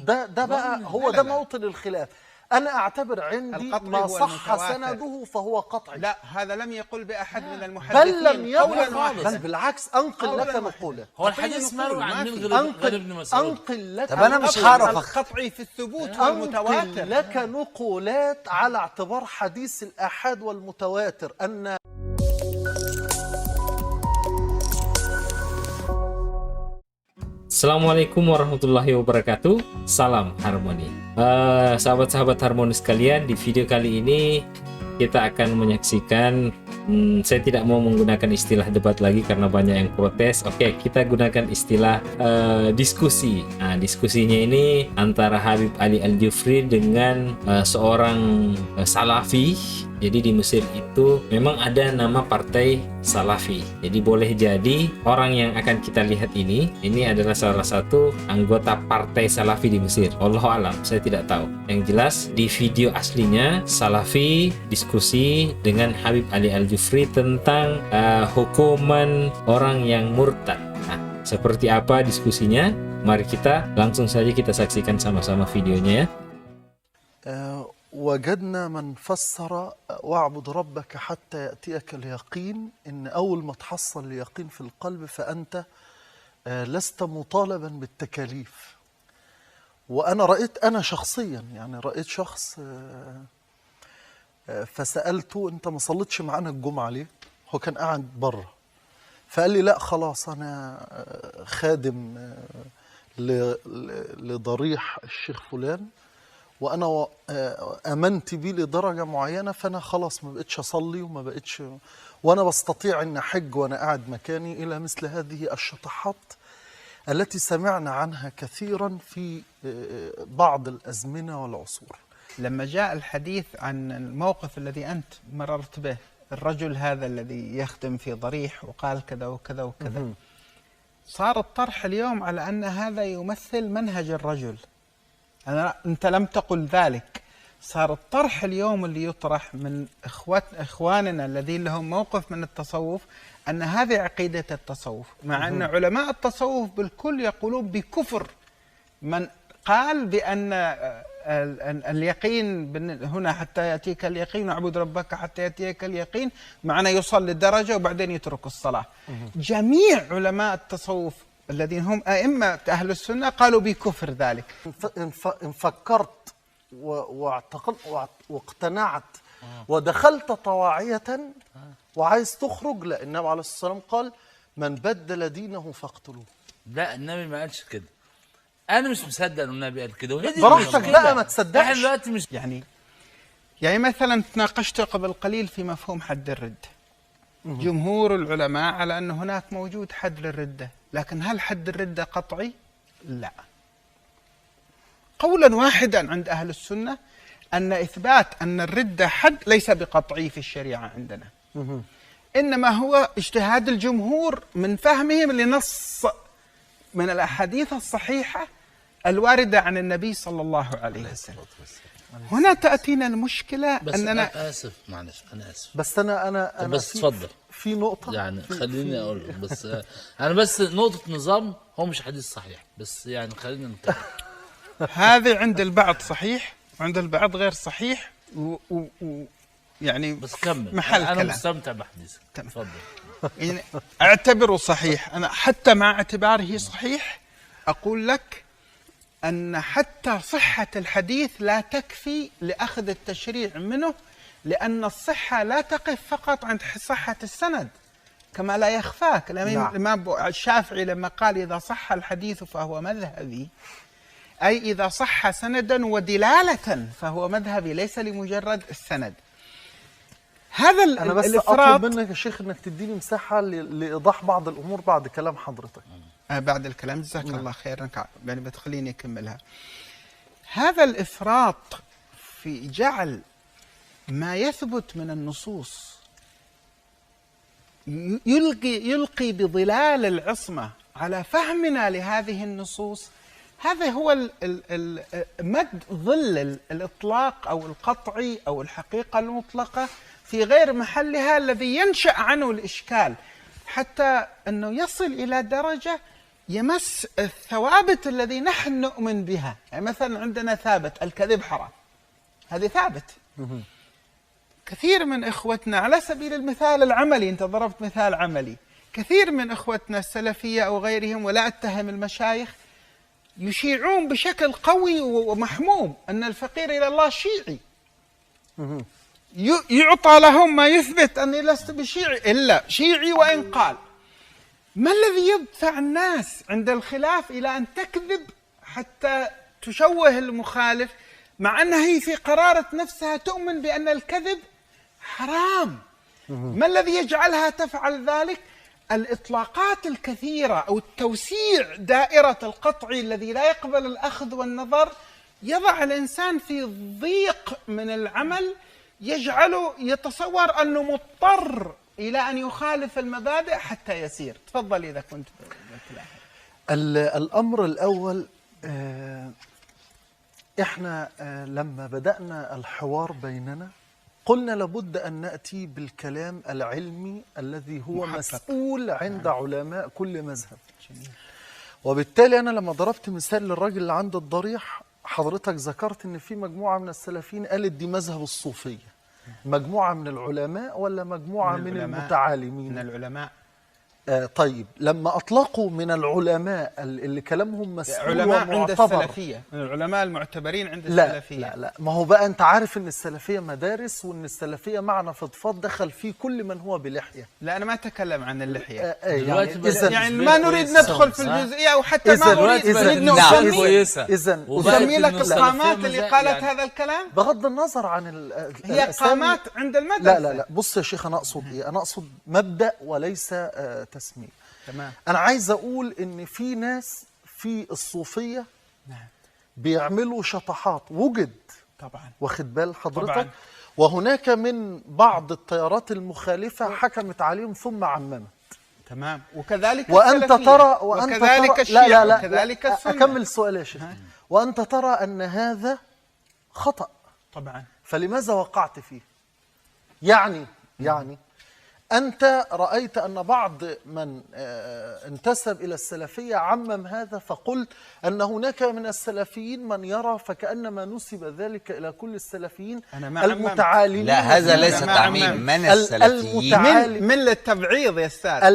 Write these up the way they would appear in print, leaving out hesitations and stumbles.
ده بقى هو ده موطن الخلاف. أنا أعتبر عندي ما صح سنده فهو قطعي. لا، هذا لم يقل بأحد من المحدثين بل لم يقل خالص، بل بالعكس أنقل لك نقوله. هو الحديث مروي عن غير ابن مسعود. أنقل لك. طب أنا مش هعرف القطعي في الثبوت والمتواتر. أنقل لك نقولات على اعتبار حديث الآحاد والمتواتر. أن Assalamualaikum warahmatullahi wabarakatuh. Salam harmoni. Sahabat-sahabat harmoni sekalian, di video kali ini kita akan menyaksikan, saya tidak mau menggunakan istilah debat lagi karena banyak yang protes. Oke, kita gunakan istilah diskusi. Nah, diskusinya ini antara Habib Ali Al-Jufri dengan seorang Salafi. Jadi di Mesir itu memang ada nama partai Salafi. Jadi boleh jadi orang yang akan kita lihat ini adalah salah satu anggota partai Salafi di Mesir. Wallahu alam, saya tidak tahu. Yang jelas di video aslinya Salafi diskusi dengan Habib Ali Al-Jufri tentang hukuman orang yang murtad. Nah, seperti apa diskusinya? Mari kita langsung saja kita saksikan sama-sama videonya ya. وجدنا من فسر واعبد ربك حتى يأتيك اليقين إن أول ما تحصل اليقين في القلب فأنت لست مطالبا بالتكاليف. وأنا رأيت أنا شخصيا يعني رأيت شخص فسألته أنت ما صليتش معنا الجمعة ليه؟ هو كان قاعد بره فقال لي لا خلاص أنا خادم لضريح الشيخ فلان وأنا آمنت بيه لدرجة معينة فأنا خلاص ما بقتش أصلي وما بقتش وأنا بستطيع أن أحج وأنا قاعد مكاني إلى مثل هذه الشطحات التي سمعنا عنها كثيرا في بعض الأزمنة والعصور. لما جاء الحديث عن الموقف الذي أنت مررت به، الرجل هذا الذي يخدم في ضريح وقال كذا وكذا وكذا، صار الطرح اليوم على أن هذا يمثل منهج الرجل. أنت لم تقل ذلك. صار الطرح اليوم اللي يطرح من إخواننا الذين لهم موقف من التصوف أن هذه عقيدة التصوف، مع أن علماء التصوف بالكل يقولون بكفر من قال بأن اليقين هنا حتى يأتيك اليقين واعبد ربك حتى يأتيك اليقين، معنى يصلي درجة وبعدين يترك الصلاة. جميع علماء التصوف الذين هم أئمة أهل السنة قالوا بكفر ذلك. إن فكرت واقتنعت ودخلت طواعية وعايز تخرج، لا، النبي عليه الصلاة والسلام قال من بدل دينه فاقتلوه. لا، النبي ما قالش كده. أنا مش مصدق إن النبي قال كده. براحتك بقى ما تصدقش. إحنا دلوقتي مش يعني مثلا تناقشت قبل قليل في مفهوم حد الردة. جمهور العلماء على أن هناك موجود حد للردة، لكن هل حد الردة قطعي؟ لا. قولا واحدا عند أهل السنة أن إثبات أن الردة حد ليس بقطعي في الشريعة عندنا، إنما هو اجتهاد الجمهور من فهمهم لنص من الأحاديث الصحيحة الواردة عن النبي صلى الله عليه وسلم. هنا تأتينا المشكلة بس أننا آسف، معلش أنا آسف، بس أنا بس تفضل. في نقطة يعني خليني أقول بس أنا بس نقطة نظام، هو مش حديث صحيح، بس يعني خلينا ننتهي. هذا عند البعض صحيح وعند البعض غير صحيح يعني بس كمل. محل أنا كلام. مستمتع بحديثك، تفضل. يعني اعتبره صحيح. أنا حتى مع اعتباره صحيح أقول لك أن حتى صحة الحديث لا تكفي لأخذ التشريع منه، لأن الصحة لا تقف فقط عند صحة السند كما لا يخفاك. الإمام الشافعي لما قال إذا صح الحديث فهو مذهبي، أي إذا صح سندا ودلالة فهو مذهبي، ليس لمجرد السند. هذا أنا بس أطلب منك يا شيخ أنك تديني مساحة لإيضاح بعض الأمور بعد كلام حضرتك. بعد الكلام جزاك الله خيرا، يعني بتخليني أكملها. هذا الإفراط في جعل ما يثبت من النصوص يلقي بظلال العصمة على فهمنا لهذه النصوص، هذا هو مد ظل الإطلاق أو القطعي أو الحقيقة المطلقة في غير محلها الذي ينشأ عنه الإشكال، حتى أنه يصل إلى درجة يمس الثوابت الذي نحن نؤمن بها. يعني مثلا عندنا ثابت الكذب حرام، هذه ثابت. كثير من إخوتنا على سبيل المثال العملي، أنت ضربت مثال عملي، كثير من إخوتنا السلفية أو غيرهم، ولا أتهم المشايخ، يشيعون بشكل قوي ومحموم أن الفقير إلى الله شيعي. يعطى لهم ما يثبت أني لست بشيعي إلا شيعي وإن قال. ما الذي يدفع الناس عند الخلاف إلى أن تكذب حتى تشوه المخالف، مع أنها هي في قرارة نفسها تؤمن بأن الكذب حرام؟ ما الذي يجعلها تفعل ذلك؟ الإطلاقات الكثيرة أو التوسيع دائرة القطع الذي لا يقبل الأخذ والنظر يضع الإنسان في ضيق من العمل، يجعله يتصور أنه مضطر إلى أن يخالف المبادئ حتى يسير. تفضل إذا كنت الأمر الأول، إحنا لما بدأنا الحوار بيننا قلنا لابد أن نأتي بالكلام العلمي الذي هو مسؤول عند علماء كل مذهب. وبالتالي أنا لما ضربت مثال للراجل اللي عند الضريح، حضرتك ذكرت أن في مجموعة من السلفيين قالت دي مذهب الصوفية. مجموعة من العلماء ولا مجموعة من المتعالمين؟ من العلماء. طيب لما أطلقوا من العلماء اللي كلامهم مسؤول علماء ومعتبر، عند السلفية، من العلماء المعتبرين عند السلفية. لا ما هو بقى أنت عارف أن السلفية مدارس، وأن السلفية معنى فضفاض دخل فيه كل من هو بلحية. لا أنا ما أتكلم عن اللحية. يعني ما نريد ندخل في الجزئية، أو حتى ما نريد نسمي. إذن وسمي لك القامات اللي قالت هذا الكلام بغض النظر عن هي قامات عند المدرسة. لا بص يا شيخ، أنا أقصد إيه؟ أنا أقصد مبدأ وليس تسمية. تمام. أنا عايز أقول إن في ناس في الصوفية بيعملوا شطحات، وجد طبعا، واخد بال حضرتك طبعا. وهناك من بعض التيارات المخالفة حكمت عليهم ثم عممت. تمام. وكذلك وأنت ترى وكذلك الشيعة لا وكذلك السنة. أكمل سؤال يا شيخ. وأنت ترى أن هذا خطأ، طبعا، فلماذا وقعت فيه؟ يعني أنت رأيت أن بعض من انتسب إلى السلفية عمم هذا، فقلت أن هناك من السلفيين من يرى فكأنما نسب ذلك إلى كل السلفيين المتعالمين. لا هذا ليس تعميم، من السلفيين من للتبعيض يا أستاذ.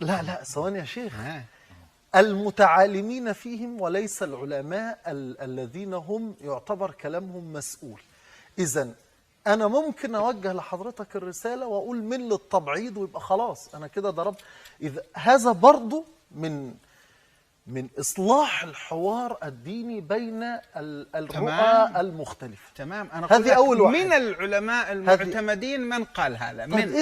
لا ثواني يا شيخ. المتعالمين فيهم وليس العلماء الذين هم يعتبر كلامهم مسؤول. إذن أنا ممكن أوجه لحضرتك الرسالة وأقول من للتبعيض ويبقى خلاص أنا كده ضربت. إذا هذا برضو من إصلاح الحوار الديني بين الرؤى المختلفة. تمام. أنا هذه أول واحد. من العلماء المعتمدين من قال هذا؟ طيب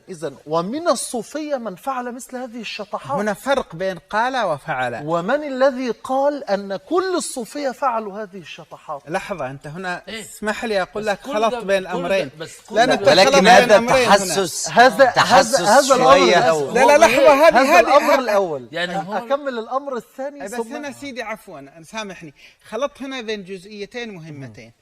إذن ومن الصوفية من فعل مثل هذه الشطحات. هنا فرق بين قال وفعل. ومن الذي قال أن كل الصوفية فعلوا هذه الشطحات؟ لحظة، أنت هنا اسمح لي أقول لك خلط بين الأمرين. ولكن هذا تحسس، هذا شوية. لا لحظة، هذا الأمر الأول. يعني أكمل الأمر الثاني. بس هنا سيدي عفوا سامحني، خلط هنا بين جزئيتين مهمتين.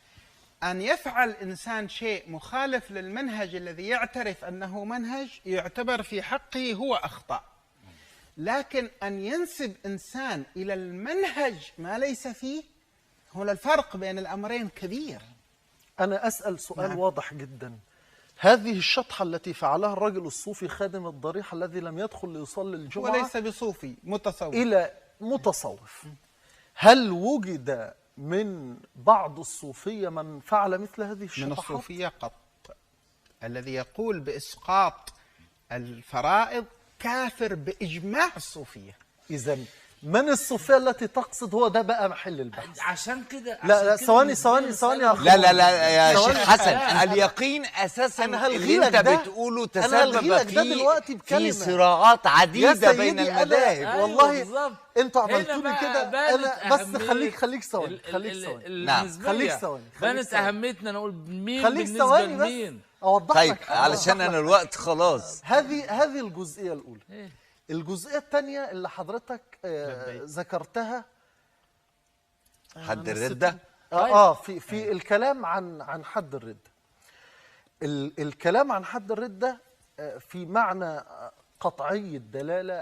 أن يفعل إنسان شيء مخالف للمنهج الذي يعترف أنه منهج يعتبر في حقه هو أخطأ، لكن أن ينسب إنسان إلى المنهج ما ليس فيه، هنا الفرق بين الأمرين كبير. أنا أسأل سؤال واضح جدا. هذه الشطحة التي فعلها الرجل الصوفي خادم الضريح الذي لم يدخل ليصلي الجمعة وليس بصوفي، متصوف، إلى متصوف، هل وجد من بعض الصوفية من فعل مثل هذه الشطحات؟ من الصوفية قط. الذي يقول بإسقاط الفرائض كافر بإجماع الصوفية. إذن من الصوفية التي تقصد هو ده بقى محل البحث. عشان كده لا ثواني يا أخي. لا يا شيخ حسن، اليقين أساسا اللي انت بتقوله تسبب في صراعات عديدة بين المذاهب. والله انتوا عملتوني كده. انا بس خليك ثواني. نعم خليك ثواني. بانت اهميتنا نقول مين بالنسبه لمين. اوضح طيب لك علشان انا الوقت خلاص. هذه الجزئيه الاولى. الجزئيه الثانيه اللي حضرتك ذكرتها، حد الردة. في الكلام عن حد الردة. الكلام عن حد الردة في معنى قطعي الدلالة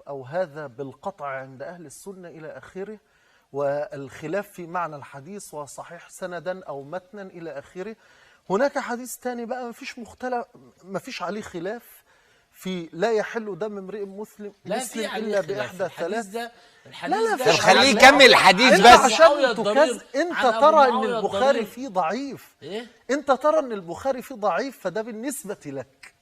أو هذا بالقطع عند أهل السنة إلى آخره، والخلاف في معنى الحديث وصحيح سندا أو متنا إلى آخره. هناك حديث تاني بقى ما فيش عليه خلاف، في لا يحل دم امرئ مسلم إلا بإحدى ثلاث. لا فيش خليه عليه. يكمل الحديث انت بس. عشان انت عن أبو ترى ان معاوية البخاري الضرير. فيه ضعيف، إيه؟ انت ترى ان البخاري فيه ضعيف، فده بالنسبة لك.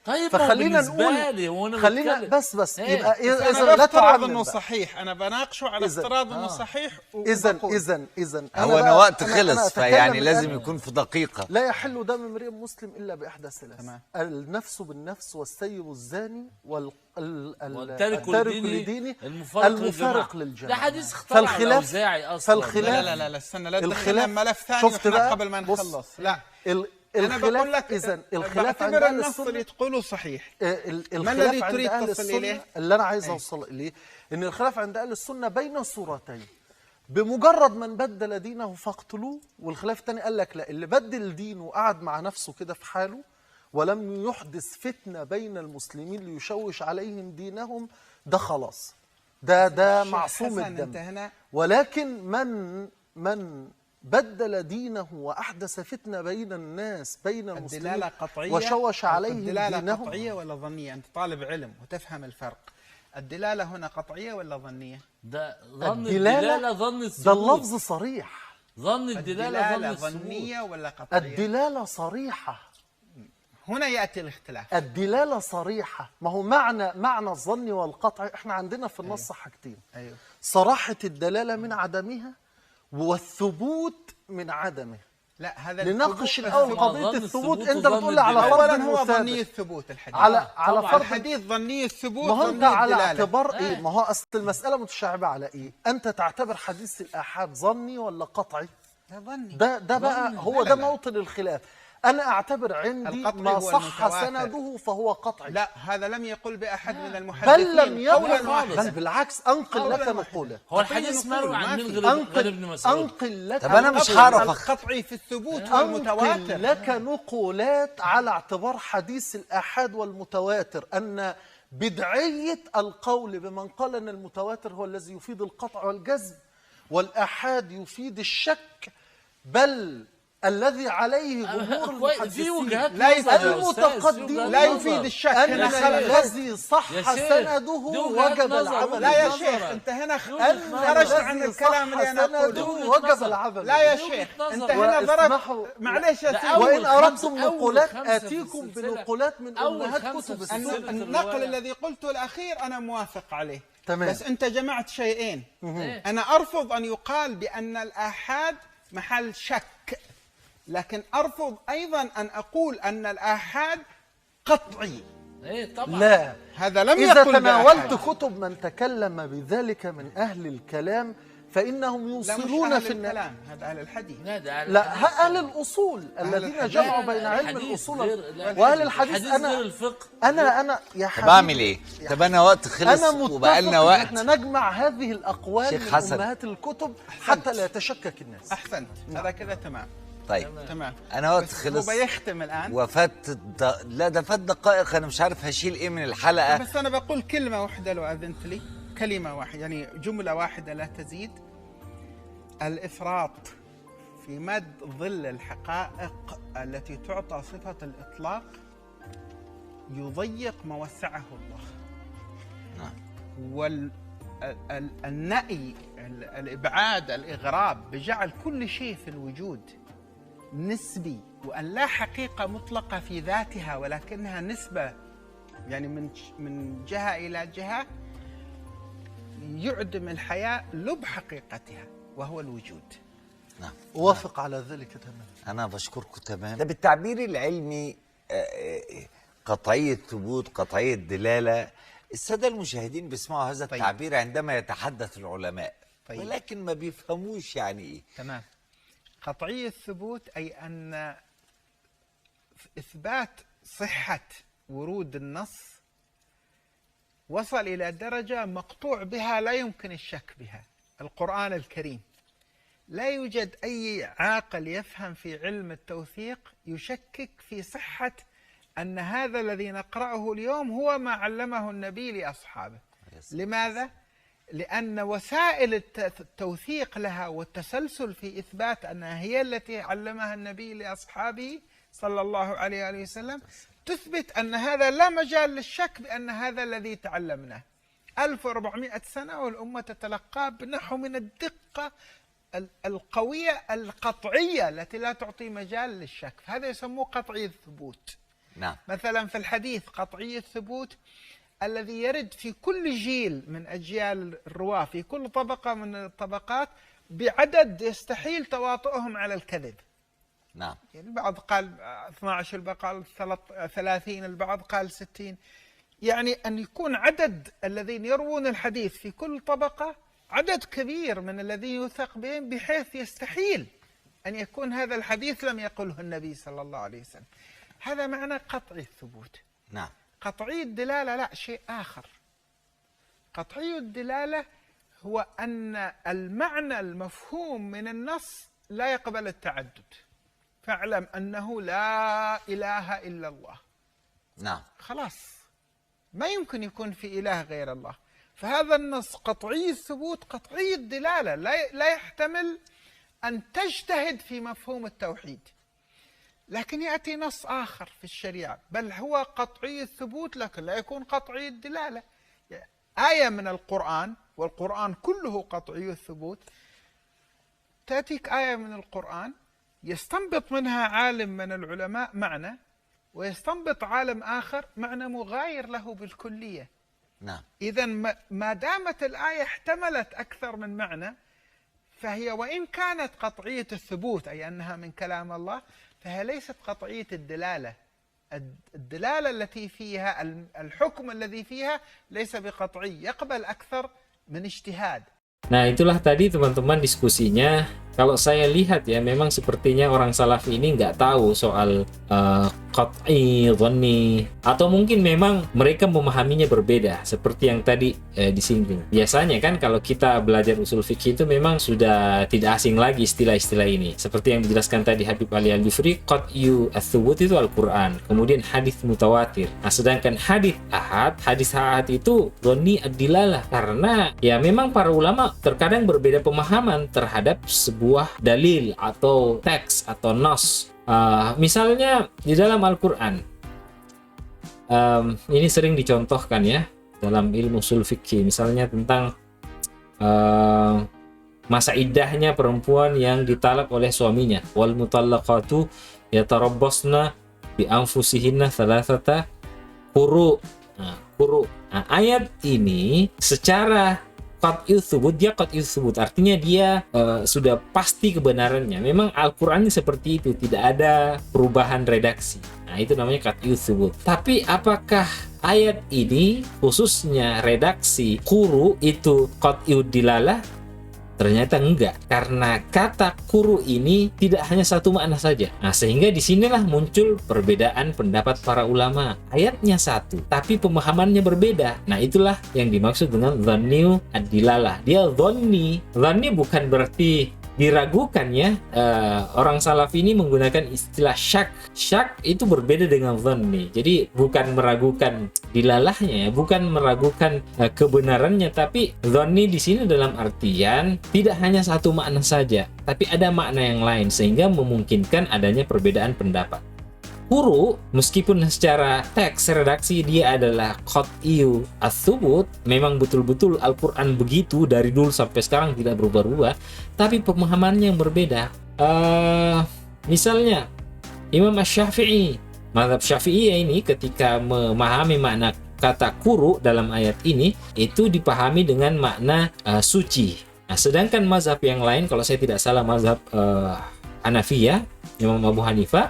طيب فخلينا نقول خلينا بس إيه؟ يبقى انا اذا لا بفترض تعمم انه بقى. صحيح، انا بناقشه على إذن- افتراض انه صحيح. اذا هو أنا وقت خلص، فيعني لازم يكون في دقيقة. لا يحل دم امرئ مسلم الا باحدى ثلاث: تمام. النفس بالنفس، والسيب الزاني، والتارك لدينه المفارق للجماعه. ده حديث اخترع فالخلاف الأوزاعي أصلا. فالخلاف لا استنى، لا الخلاف تدخلنا ملف ثاني شفت واحنا بقى؟ قبل ما بص، نخلص. لا انا الخلاف بقول لك اذا الخلاف عند بعتبر اهل النص اللي السنه تقوله صحيح. الخلاف الذي عند تريد أهل تصل السنة إليه؟ اللي أنا عايز أوصل إليه إن الخلاف عند أهل السنة بين صورتين: بمجرد من بدل دينه فاقتلوه، والخلاف الثاني قال لك لا، اللي بدل دينه وقعد مع نفسه كده في حاله ولم يحدث فتنة بين المسلمين ليشوش عليهم دينهم، ده خلاص، ده معصوم الدم. ولكن من بدل دينه وأحدث فتنة بين الناس بين المسلمين الدلالة قطعية وشوش عليهم الدلالة دينهم. قطعية ولا ظنية؟ أنت طالب علم وتفهم الفرق. الدلالة هنا قطعية ولا ظنية؟ ده ظن الدلالة الدلالة ظن ده الثبوت. اللفظ صريح. ظن الدلالة ظن ظنية الثبوت. ولا قطعية؟ الدلالة صريحة. هنا يأتي الاختلاف. الدلالة صريحة. ما هو معنى الظن والقطع، احنا عندنا في النص حاجتين: أيوه. صراحة الدلالة من عدمها، والثبوت من عدمه. لا هذا نناقش الثبوت- الأول ظن قضية الثبوت الثبوت. أنت وظن بتقول لي على الدلالة. فرض أولا إنه هو ظني ثابت. الثبوت الحديث. على طبعاً. فرض الحديث ظني الثبوت. ما هو انت ظني على الدلالة. اعتبار ايه؟ ما هو اصل المساله متشعبه على ايه؟ انت تعتبر حديث الاحاد ظني ولا قطعي؟ لا ظني. ده بقى هو لا، ده لا. موطن الخلاف. انا اعتبر عندي القطعي ما هو صح المتواتر. سنده فهو قطعي. لا هذا لم يقل بأحد من المحدثين بل لم يقل قولا واحدا. بل بالعكس انقل قولاً لك واحداً. نقوله. هو الحديث نقول مروي ما عن في. من غير ابن مسعود. انقل لك طب أنا مش نقول- هعرف القطعي في الثبوت هو انقل المتواتر. لك نقولات على اعتبار حديث الآحاد والمتواتر، أن بدعية القول بمن قال أن المتواتر هو الذي يفيد القطع والجزم، والآحاد يفيد الشك، بل الذي عليه جمهور كويس، في المحدثين وجهات لا نظر يا أستاذ، المتقدم في وجهات لا نظر. يفيد الشك. أن هنا خلق الذي صح يا شيخ، سنده دي وجهات وجب نظر. العمل لا يا به. شيخ انت هنا أن خرجت عن الذي الكلام صح اللي انا سنده اقوله. وجب العمل لا يا به. شيخ نظر. انت هنا واسمحوا- ضربت معلش يا ده سيدي. أول وإن أردتم خمسة- أول نقولات خمسة في آتيكم السلسلة. بنقولات من أول أمهات خمسة كتب في السنة. السلسلة. النقل الذي قلته الاخير انا موافق عليه. تمام. بس انت جمعت شيئين. إيه؟ انا ارفض ان يقال بان الآحاد محل شك، لكن ارفض ايضا ان اقول ان الآحاد قطعي. ايه طبعا. لا، هذا لم إذا يقل تناولت بأحد. كتب من تكلم بذلك من أهل الكلام فإنهم لا مش يوصلون أهل في الكلام، هذا أهل الحديث. لا، أهل الأصول الذين الحديث. جمعوا لا، بين علم الحديث الأصول غير- وأهل الحديث. غير أنا الفقه. أنا يا طب حبيبي، اعمل ايه؟ طب انا وقت خلص أنا متفق وبقالنا إن وقت. احنا نجمع هذه الأقوال شيخ من حسن. أمهات الكتب حتى لا يتشكك الناس. احسنت، هذا كذا تمام. طيب تمام. انا وقت بس خلص هو بيختم الان. وفات لا ده فات دقائق، انا مش عارف هشيل ايه من الحلقه. بس انا بقول كلمه واحده لو اذنت لي، كلمه واحده يعني جمله واحده لا تزيد. الافراط في مد ظل الحقائق التي تعطى صفه الاطلاق يضيق ما وسعه الله. والنأي الابعاد الاغراب بجعل كل شيء في الوجود نسبي، وأن لا حقيقة مطلقة في ذاتها ولكنها نسبة، يعني من جهة إلى جهة، يعدم الحياة لب حقيقتها وهو الوجود. نعم. أوافق على ذلك تماما. أنا بشكركم تمام. ده بالتعبير العلمي قطعية ثبوت، قطعية دلالة. السادة المشاهدين بيسمعوا هذا طيب. التعبير عندما يتحدث العلماء، طيب. ولكن ما بيفهموش يعني إيه. تمام. قطعية الثبوت أي أن إثبات صحة ورود النص وصل إلى درجة مقطوع بها لا يمكن الشك بها. القرآن الكريم لا يوجد أي عاقل يفهم في علم التوثيق يشكك في صحة أن هذا الذي نقرأه اليوم هو ما علمه النبي لأصحابه. لماذا؟ لأن وسائل التوثيق لها والتسلسل في إثبات أنها هي التي علمها النبي لأصحابه صلى الله عليه وسلم تثبت أن هذا لا مجال للشك بأن هذا الذي تعلمناه. 1400 سنة والأمة تتلقاه بنحو من الدقة القوية القطعية التي لا تعطي مجال للشك. هذا يسموه قطعي الثبوت. نعم. مثلا في الحديث قطعي الثبوت الذي يرد في كل جيل من أجيال الرواة في كل طبقة من الطبقات بعدد يستحيل تواطؤهم على الكذب. نعم. يعني البعض قال 12، البعض قال 30، البعض قال 60. يعني أن يكون عدد الذين يروون الحديث في كل طبقة عدد كبير من الذين يوثق بهم بحيث يستحيل أن يكون هذا الحديث لم يقله النبي صلى الله عليه وسلم. هذا معنى قطعي الثبوت. نعم. قطعي الدلالة لا، شيء آخر. قطعي الدلالة هو أن المعنى المفهوم من النص لا يقبل التعدد. فاعلم أنه لا إله إلا الله. نعم. خلاص ما يمكن يكون في إله غير الله. فهذا النص قطعي الثبوت قطعي الدلالة، لا يحتمل أن تجتهد في مفهوم التوحيد. لكن يأتي نص آخر في الشريعة بل هو قطعي الثبوت لكن لا يكون قطعي الدلالة. آية من القرآن، والقرآن كله قطعي الثبوت، تأتيك آية من القرآن يستنبط منها عالم من العلماء معنى، ويستنبط عالم آخر معنى مغاير له بالكلية. نعم. إذن ما دامت الآية احتملت أكثر من معنى فهي وإن كانت قطعية الثبوت أي أنها من كلام الله فهي ليست قطعية الدلالة. الدلالة التي فيها الحكم الذي فيها ليس بقطعي، يقبل أكثر من اجتهاد. Nah, itulah tadi teman-teman diskusinya. Kalau saya lihat ya, memang sepertinya orang Salafi ini nggak tahu soal qat'i, dhanni, atau mungkin memang mereka memahaminya berbeda seperti yang tadi disinggung. Biasanya kan kalau kita belajar usul fikih itu memang sudah tidak asing lagi istilah-istilah ini. Seperti yang dijelaskan tadi Habib Ali Al-Bifri, qat'i ats-tsubut itu Al-Qur'an, kemudian hadis mutawatir. Nah, sedangkan hadis ahad itu dhanni ad-dilalah, karena ya memang para ulama terkadang berbeda pemahaman terhadap sebuah dalil atau teks atau nas. Misalnya di dalam Al-Quran, ini sering dicontohkan ya dalam ilmu ushul fikih, misalnya tentang masa iddahnya perempuan yang ditalak oleh suaminya. Wal mutallaqatu yatarabbasna bi anfusihinna thalathata quru. Nah, ayat ini secara qat'i tsubut, dia qat'i tsubut, artinya dia sudah pasti kebenarannya. Memang Al-Qur'an seperti itu, tidak ada perubahan redaksi. Nah, itu namanya qat'i tsubut. Tapi apakah ayat ini khususnya redaksi quru itu qat'i dilalah? Ternyata enggak, karena kata quru ini tidak hanya satu makna saja. Nah, sehingga disinilah muncul perbedaan pendapat para ulama. Ayatnya satu, tapi pemahamannya berbeda. Nah, itulah yang dimaksud dengan dhanni ad-dilalah. Dia dhanni bukan berarti diragukan ya. Orang Salafi ini menggunakan istilah syak. Syak itu berbeda dengan dhanni. Jadi bukan meragukan dilalahnya ya, bukan meragukan kebenarannya, tapi dhanni di sini dalam artian tidak hanya satu makna saja, tapi ada makna yang lain sehingga memungkinkan adanya perbedaan pendapat. Quru meskipun secara teks redaksi dia adalah qat'i ats-tsubut, memang betul-betul Al-Qur'an begitu dari dulu sampai sekarang tidak berubah-ubah, tapi pemahamannya yang berbeda. Misalnya Imam Asy-Syafi'i, mazhab Syafi'iyah ini ketika memahami makna kata quru dalam ayat ini itu dipahami dengan makna suci. Nah, sedangkan mazhab yang lain, kalau saya tidak salah mazhab Hanafiyah, Imam Abu Hanifah,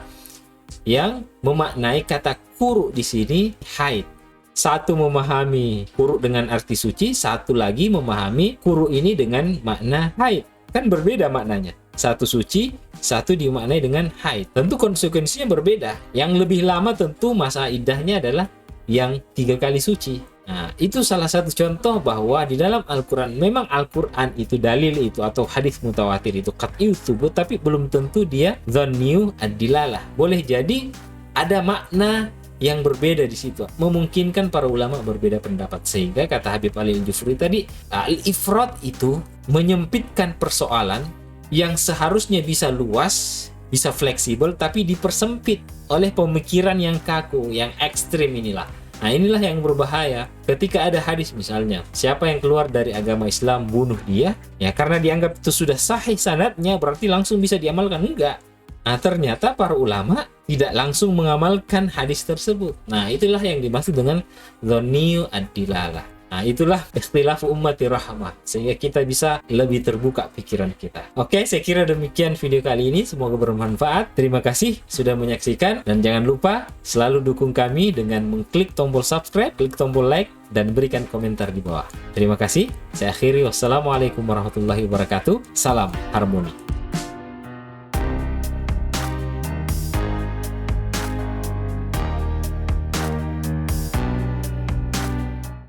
yang memaknai kata quru di sini haid. Satu memahami quru dengan arti suci, satu lagi memahami quru ini dengan makna haid. Kan berbeda maknanya. Satu suci, satu dimaknai dengan haid. Tentu konsekuensinya berbeda. Yang lebih lama tentu masa iddahnya adalah yang 3 kali suci. Nah, itu salah satu contoh bahwa di dalam Al-Quran, memang Al-Quran itu dalil itu atau hadis mutawatir itu qat'i tsubut, tapi belum tentu dia dhanni ad-dilalah. Boleh jadi ada makna yang berbeda di situ, memungkinkan para ulama berbeda pendapat. Sehingga kata Habib Ali Al-Jufri tadi, al-ifrat itu menyempitkan persoalan yang seharusnya bisa luas, bisa fleksibel, tapi dipersempit oleh pemikiran yang kaku, yang ekstrim inilah. Nah, inilah yang berbahaya. Ketika ada hadis misalnya, siapa yang keluar dari agama Islam, bunuh dia, ya karena dianggap itu sudah sahih sanadnya, berarti langsung bisa diamalkan. Enggak. Nah, ternyata para ulama tidak langsung mengamalkan hadis tersebut. Nah, itulah yang dimaksud dengan dhonniyu ad-dilalah. Nah, itulah ikhtilafu ummati rahmah, sehingga kita bisa lebih terbuka pikiran kita. Oke, saya kira demikian video kali ini. Semoga bermanfaat. Terima kasih sudah menyaksikan, dan jangan lupa selalu dukung kami dengan mengklik tombol subscribe, klik tombol like, dan berikan komentar di bawah. Terima kasih. Saya akhiri. Wassalamualaikum warahmatullahi wabarakatuh. Salam harmoni.